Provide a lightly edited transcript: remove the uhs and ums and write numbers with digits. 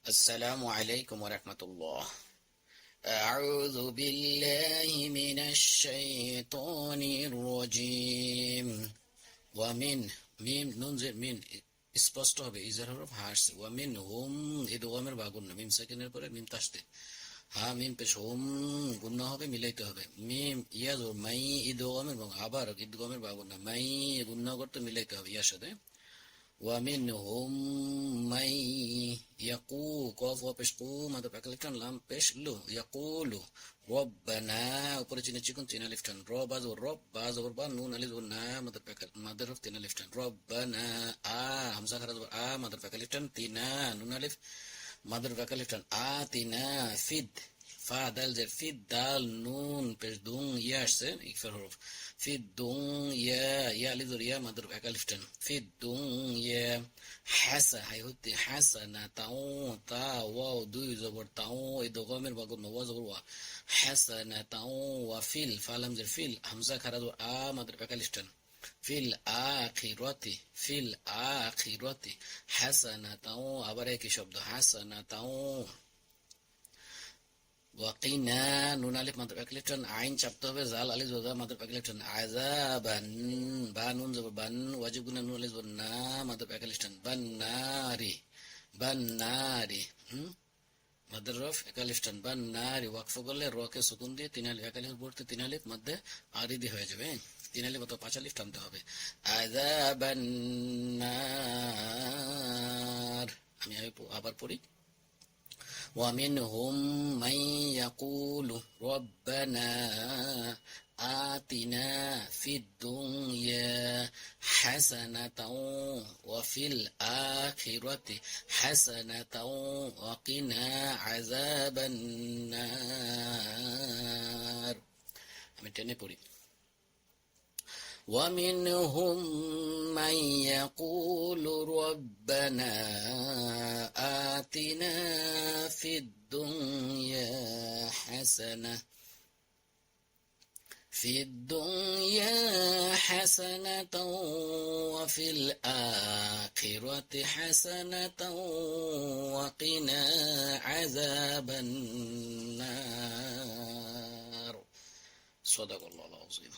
السلام عليكم ورحمة الله. أعوذ بالله من الشيطان الرجيم. ومن মিম নুন জের মিন স্পষ্ট হবে, ইজার হরফ হাস। ওয়ামিন হুম ইদগামের বা গুন্না, মিম সেকেন্ডের পরে মিম তাসদীদ, হা মিম পেশ হুম গুন্না হবে, মিলাইতে হবে। মিম ইয়াজুর মাই ইদগামের এবং আবার ইদগামের বা গুন্না, মাই গুন্না করতে মিলাইতে হবে ইয়ার সাথে। ومنهم من يقول قاف وبش قو ماذا بكلكن لام بش لو يقول ربنا উপরে চিনে চিকন চিনা লিফটান র বাজ ও রব বাজ ওর বা নুন আলিফ ও না মাদার পাকাল মাদার অফ তিনা লিফটান রব্বানা আ হামজা খারাজ আ মাদার পাকাল লিফটান তিনা নুন আলিফ মাদার পাকাল লিফটান আ তিনা ফিদ ফা দাল জের ফিদ দাল নুন পেশ দুং ইয়া আসছে ইকফার হরফ في الدنيا يا لذريا مضرب أكالفتن في الدنيا حسا هاي هتي حسنة تاو تا واو دوي زبر تاو إدو غامر بقول نوا زبر وا حسنة تاو وفيل فعلم زر فيل همزة خرادو مضرب أكالفتن في الآخرة حسنة تاو أبارك شبد حسنة تاو ওয়াকিনা নুন আলিফ মাদ্রাব এক লিফটান আইন চাপতে হবে, জাল আলিফ ওয়া মাদ্রাব এক লিফটান আযাবান বা নুন জবর বান ওয়াজিব গুনা নুন আলিফ ওয়া না মাদ্রাব এক লিফটান বান্নারি মাদ্রাব এক লিফটান বান্নারি ওয়াকফ করলে র কে সুকুন দিয়ে তিন আলিফ এক আলিফ পড়তে তিন আলিফ মধ্যে আরিদি হয়ে যাবে, তিন আলিফ অথবা পাঁচ আলিফ টানতে হবে। আযাবান্নার আমি আবার পড়ি। ومنهم من يقول ربنا آتنا في الدنيا حسنة وفي الآخرة حسنة وقنا عذاب النار. আমি টেনে পড়ি। ومنهم من يقول ربنا آتنا في الدنيا حسنة وفي الآخرة حسنة وقنا عذاب النار. صدق الله العظيم.